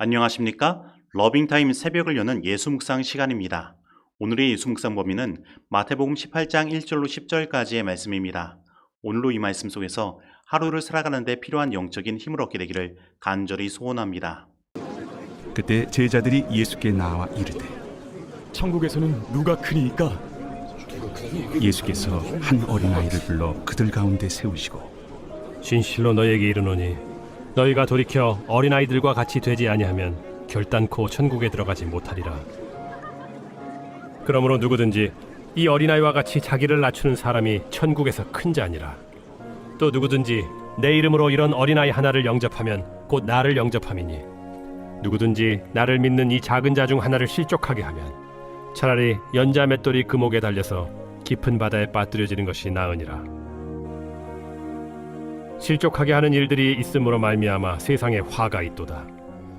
안녕하십니까? 러빙타임 새벽을 여는 예수 묵상 시간입니다. 오늘의 예수 묵상 범위는 마태복음 18장 1절로 10절까지의 말씀입니다. 오늘도 이 말씀 속에서 하루를 살아가는 데 필요한 영적인 힘을 얻게 되기를 간절히 소원합니다. 그때 제자들이 예수께 나와 이르되 천국에서는 누가 크니이까? 예수께서 한 어린아이를 불러 그들 가운데 세우시고 진실로 너희에게 이르노니 너희가 돌이켜 어린아이들과 같이 되지 아니하면 결단코 천국에 들어가지 못하리라. 그러므로 누구든지 이 어린아이와 같이 자기를 낮추는 사람이 천국에서 큰 자니라. 또 누구든지 내 이름으로 이런 어린아이 하나를 영접하면 곧 나를 영접함이니 누구든지 나를 믿는 이 작은 자 중 하나를 실족하게 하면 차라리 연자 맷돌이 그 목에 달려서 깊은 바다에 빠뜨려지는 것이 나으니라. 실족하게 하는 일들이 있음으로 말미암아 세상에 화가 있도다.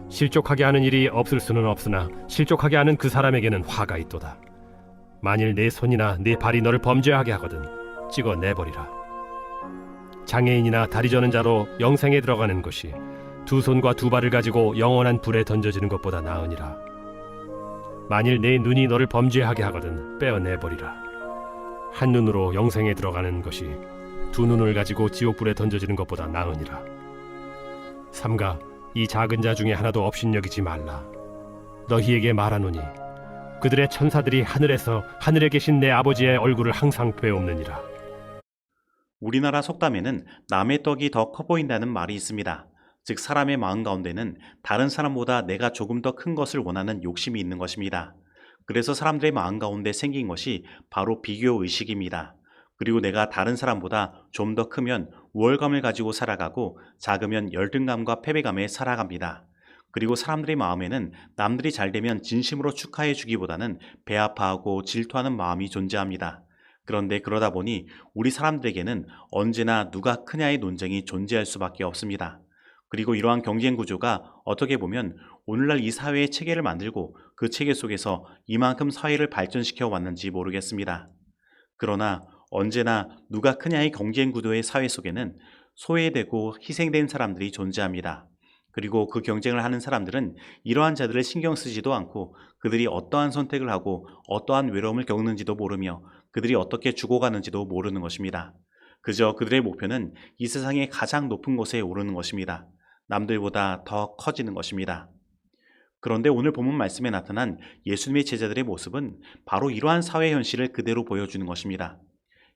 실족하게 하는 일이 없을 수는 없으나 실족하게 하는 그 사람에게는 화가 있도다. 만일 내 손이나 내 발이 너를 범죄하게 하거든 찍어 내버리라. 장애인이나 다리 저는 자로 영생에 들어가는 것이 두 손과 두 발을 가지고 영원한 불에 던져지는 것보다 나으니라. 만일 내 눈이 너를 범죄하게 하거든 빼어내버리라. 한 눈으로 영생에 들어가는 것이 두 눈을 가지고 지옥불에 던져지는 것보다 나으니라. 삼가 이 작은 자 중에 하나도 업신여기지 말라. 너희에게 말하노니 그들의 천사들이 하늘에서 하늘에 계신 내 아버지의 얼굴을 항상 뵈옵느니라. 우리나라 속담에는 남의 떡이 더 커 보인다는 말이 있습니다. 즉 사람의 마음 가운데는 다른 사람보다 내가 조금 더 큰 것을 원하는 욕심이 있는 것입니다. 그래서 사람들의 마음 가운데 생긴 것이 바로 비교 의식입니다. 그리고 내가 다른 사람보다 좀 더 크면 우월감을 가지고 살아가고 작으면 열등감과 패배감에 살아갑니다. 그리고 사람들의 마음에는 남들이 잘 되면 진심으로 축하해 주기보다는 배아파하고 질투하는 마음이 존재합니다. 그런데 그러다 보니 우리 사람들에게는 언제나 누가 크냐의 논쟁이 존재할 수밖에 없습니다. 그리고 이러한 경쟁 구조가 어떻게 보면 오늘날 이 사회의 체계를 만들고 그 체계 속에서 이만큼 사회를 발전시켜 왔는지 모르겠습니다. 그러나 언제나 누가 크냐의 경쟁 구도의 사회 속에는 소외되고 희생된 사람들이 존재합니다. 그리고 그 경쟁을 하는 사람들은 이러한 자들을 신경 쓰지도 않고 그들이 어떠한 선택을 하고 어떠한 외로움을 겪는지도 모르며 그들이 어떻게 죽어가는지도 모르는 것입니다. 그저 그들의 목표는 이 세상의 가장 높은 곳에 오르는 것입니다. 남들보다 더 커지는 것입니다. 그런데 오늘 본문 말씀에 나타난 예수님의 제자들의 모습은 바로 이러한 사회 현실을 그대로 보여주는 것입니다.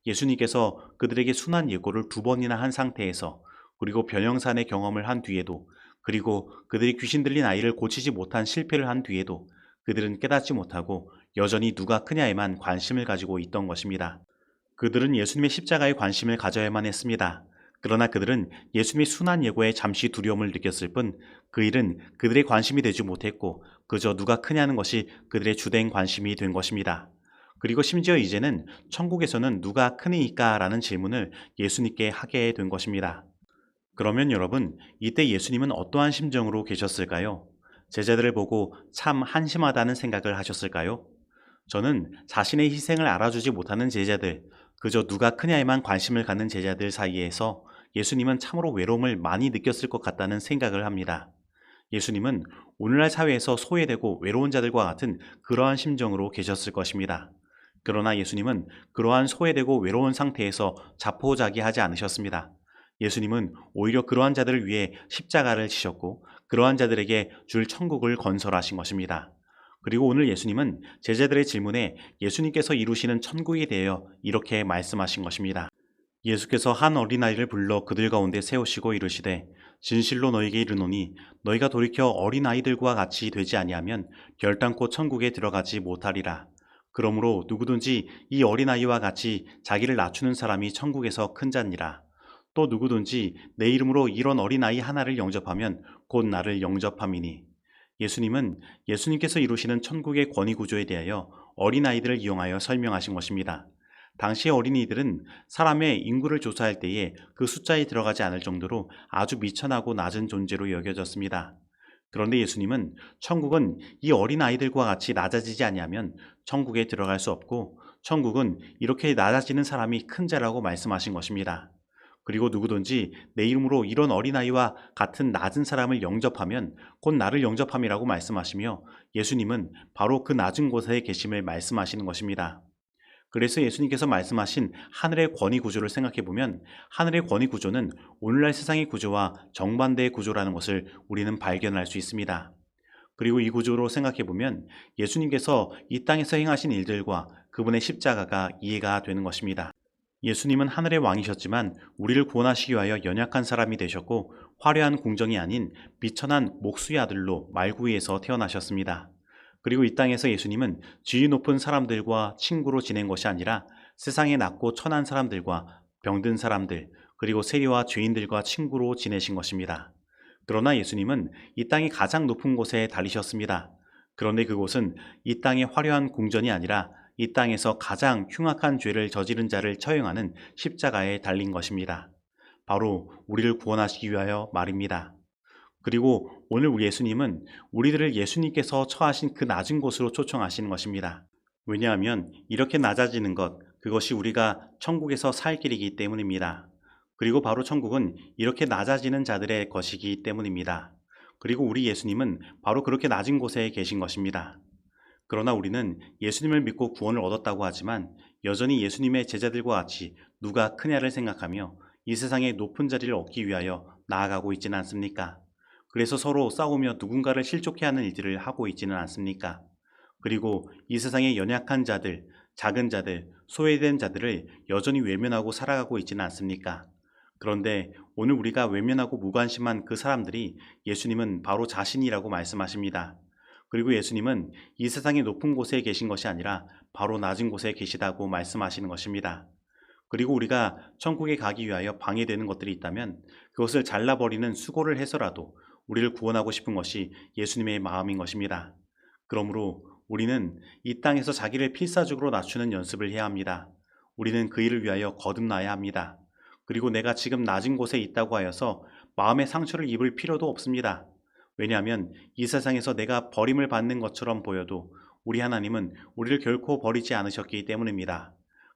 예수님께서 그들에게 순환 예고를 2번이나 한 상태에서 그리고 변형산의 경험을 한 뒤에도 그리고 그들이 귀신 들린 아이를 고치지 못한 실패를 한 뒤에도 그들은 깨닫지 못하고 여전히 누가 크냐에만 관심을 가지고 있던 것입니다. 그들은 예수님의 십자가에 관심을 가져야만 했습니다. 그러나 그들은 예수님의 순환 예고에 잠시 두려움을 느꼈을 뿐 그 일은 그들의 관심이 되지 못했고 그저 누가 크냐는 것이 그들의 주된 관심이 된 것입니다. 그리고 심지어 이제는 천국에서는 누가 크니까? 라는 질문을 예수님께 하게 된 것입니다. 그러면 여러분, 이때 예수님은 어떠한 심정으로 계셨을까요? 제자들을 보고 참 한심하다는 생각을 하셨을까요? 저는 자신의 희생을 알아주지 못하는 제자들, 그저 누가 크냐에만 관심을 갖는 제자들 사이에서 예수님은 참으로 외로움을 많이 느꼈을 것 같다는 생각을 합니다. 예수님은 오늘날 사회에서 소외되고 외로운 자들과 같은 그러한 심정으로 계셨을 것입니다. 그러나 예수님은 그러한 소외되고 외로운 상태에서 자포자기하지 않으셨습니다. 예수님은 오히려 그러한 자들을 위해 십자가를 지셨고 그러한 자들에게 줄 천국을 건설하신 것입니다. 그리고 오늘 예수님은 제자들의 질문에 예수님께서 이루시는 천국에 대하여 이렇게 말씀하신 것입니다. 예수께서 한 어린아이를 불러 그들 가운데 세우시고 이르시되 진실로 너희에게 이르노니 너희가 돌이켜 어린아이들과 같이 되지 아니하면 결단코 천국에 들어가지 못하리라. 그러므로 누구든지 이 어린아이와 같이 자기를 낮추는 사람이 천국에서 큰 자니라. 또 누구든지 내 이름으로 이런 어린아이 하나를 영접하면 곧 나를 영접함이니. 예수님은 예수님께서 이루시는 천국의 권위 구조에 대하여 어린아이들을 이용하여 설명하신 것입니다. 당시의 어린이들은 사람의 인구를 조사할 때에 그 숫자에 들어가지 않을 정도로 아주 미천하고 낮은 존재로 여겨졌습니다. 그런데 예수님은 천국은 이 어린아이들과 같이 낮아지지 아니하면 천국에 들어갈 수 없고 천국은 이렇게 낮아지는 사람이 큰 자라고 말씀하신 것입니다. 그리고 누구든지 내 이름으로 이런 어린아이와 같은 낮은 사람을 영접하면 곧 나를 영접함이라고 말씀하시며 예수님은 바로 그 낮은 곳에 계심을 말씀하시는 것입니다. 그래서 예수님께서 말씀하신 하늘의 권위 구조를 생각해보면 하늘의 권위 구조는 오늘날 세상의 구조와 정반대의 구조라는 것을 우리는 발견할 수 있습니다. 그리고 이 구조로 생각해보면 예수님께서 이 땅에서 행하신 일들과 그분의 십자가가 이해가 되는 것입니다. 예수님은 하늘의 왕이셨지만 우리를 구원하시기 위하여 연약한 사람이 되셨고 화려한 궁정이 아닌 비천한 목수의 아들로 말구이에서 태어나셨습니다. 그리고 이 땅에서 예수님은 지위 높은 사람들과 친구로 지낸 것이 아니라 세상에 낮고 천한 사람들과 병든 사람들 그리고 세리와 죄인들과 친구로 지내신 것입니다. 그러나 예수님은 이 땅의 가장 높은 곳에 달리셨습니다. 그런데 그곳은 이 땅의 화려한 궁전이 아니라 이 땅에서 가장 흉악한 죄를 저지른 자를 처형하는 십자가에 달린 것입니다. 바로 우리를 구원하시기 위하여 말입니다. 그리고 오늘 우리 예수님은 우리들을 예수님께서 처하신 그 낮은 곳으로 초청하시는 것입니다. 왜냐하면 이렇게 낮아지는 것, 그것이 우리가 천국에서 살 길이기 때문입니다. 그리고 바로 천국은 이렇게 낮아지는 자들의 것이기 때문입니다. 그리고 우리 예수님은 바로 그렇게 낮은 곳에 계신 것입니다. 그러나 우리는 예수님을 믿고 구원을 얻었다고 하지만 여전히 예수님의 제자들과 같이 누가 크냐를 생각하며 이 세상의 높은 자리를 얻기 위하여 나아가고 있지는 않습니까? 그래서 서로 싸우며 누군가를 실족해 하는 일들을 하고 있지는 않습니까? 그리고 이 세상의 연약한 자들, 작은 자들, 소외된 자들을 여전히 외면하고 살아가고 있지는 않습니까? 그런데 오늘 우리가 외면하고 무관심한 그 사람들이 예수님은 바로 자신이라고 말씀하십니다. 그리고 예수님은 이 세상의 높은 곳에 계신 것이 아니라 바로 낮은 곳에 계시다고 말씀하시는 것입니다. 그리고 우리가 천국에 가기 위하여 방해되는 것들이 있다면 그것을 잘라버리는 수고를 해서라도 우리를 구원하고 싶은 것이 예수님의 마음인 것입니다. 그러므로 우리는 이 땅에서 자기를 필사적으로 낮추는 연습을 해야 합니다. 우리는 그 일을 위하여 거듭나야 합니다. 그리고 내가 지금 낮은 곳에 있다고 하여서 마음의 상처를 입을 필요도 없습니다. 왜냐하면 이 세상에서 내가 버림을 받는 것처럼 보여도 우리 하나님은 우리를 결코 버리지 않으셨기 때문입니다.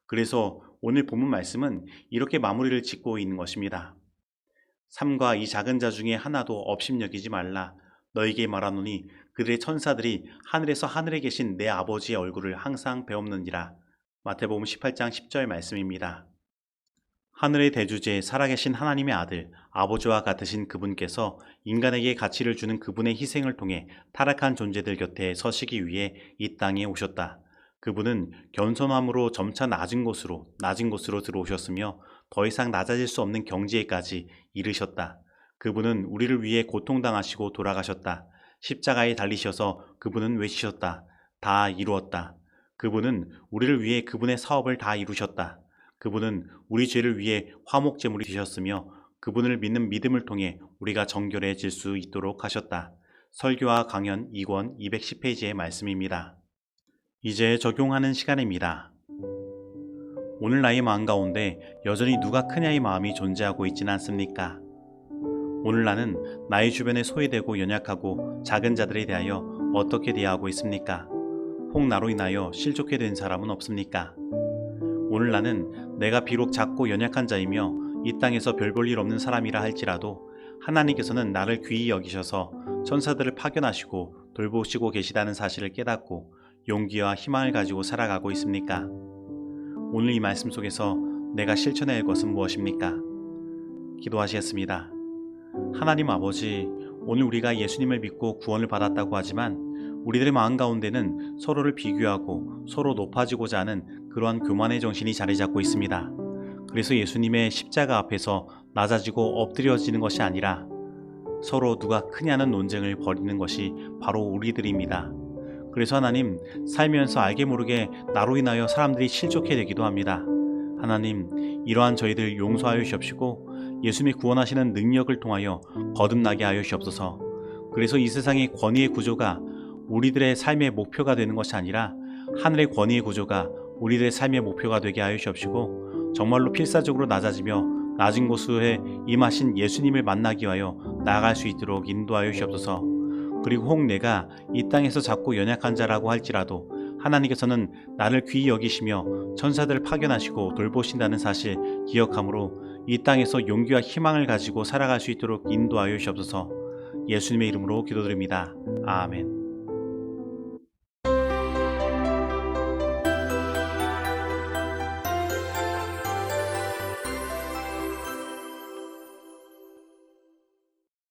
그래서 오늘 본문 말씀은 이렇게 마무리를 짓고 있는 것입니다. 삼가 이 작은 자 중에 하나도 업심여기지 말라. 너에게 말하노니 그들의 천사들이 하늘에서 하늘에 계신 내 아버지의 얼굴을 항상 배옵느니라. 마태복음 18장 10절 말씀입니다. 하늘의 대주제 살아계신 하나님의 아들 아버지와 같으신 그분께서 인간에게 가치를 주는 그분의 희생을 통해 타락한 존재들 곁에 서시기 위해 이 땅에 오셨다. 그분은 겸손함으로 점차 낮은 곳으로 들어오셨으며 더 이상 낮아질 수 없는 경지에까지 이르셨다. 그분은 우리를 위해 고통당하시고 돌아가셨다. 십자가에 달리셔서 그분은 외치셨다. 다 이루었다. 그분은 우리를 위해 그분의 사업을 다 이루셨다. 그분은 우리 죄를 위해 화목제물이 되셨으며 그분을 믿는 믿음을 통해 우리가 정결해질 수 있도록 하셨다. 설교와 강연 2권 210페이지의 말씀입니다. 이제 적용하는 시간입니다. 오늘 나의 마음 가운데 여전히 누가 크냐의 마음이 존재하고 있지는 않습니까? 오늘 나는 나의 주변에 소외되고 연약하고 작은 자들에 대하여 어떻게 대하고 있습니까? 혹 나로 인하여 실족해 된 사람은 없습니까? 오늘 나는 내가 비록 작고 연약한 자이며 이 땅에서 별 볼 일 없는 사람이라 할지라도 하나님께서는 나를 귀히 여기셔서 천사들을 파견하시고 돌보시고 계시다는 사실을 깨닫고 용기와 희망을 가지고 살아가고 있습니까? 오늘 이 말씀 속에서 내가 실천해야 할 것은 무엇입니까? 기도하시겠습니다. 하나님 아버지, 오늘 우리가 예수님을 믿고 구원을 받았다고 하지만 우리들의 마음 가운데는 서로를 비교하고 서로 높아지고자 하는 그러한 교만의 정신이 자리 잡고 있습니다. 그래서 예수님의 십자가 앞에서 낮아지고 엎드려지는 것이 아니라 서로 누가 크냐는 논쟁을 벌이는 것이 바로 우리들입니다. 그래서 하나님, 살면서 알게 모르게 나로 인하여 사람들이 실족해 되기도 합니다. 하나님, 이러한 저희들 용서하여 주시옵시고 예수님이 구원하시는 능력을 통하여 거듭나게 하여 주옵소서. 그래서 이 세상의 권위의 구조가 우리들의 삶의 목표가 되는 것이 아니라 하늘의 권위의 구조가 우리들의 삶의 목표가 되게 하여 주옵시고 정말로 필사적으로 낮아지며 낮은 곳에 임하신 예수님을 만나기 위하여 나아갈 수 있도록 인도하여 주옵소서. 그리고 혹 내가 이 땅에서 작고 연약한 자라고 할지라도 하나님께서는 나를 귀히 여기시며 천사들을 파견하시고 돌보신다는 사실 기억함으로 이 땅에서 용기와 희망을 가지고 살아갈 수 있도록 인도하여 주시옵소서. 예수님의 이름으로 기도드립니다. 아멘.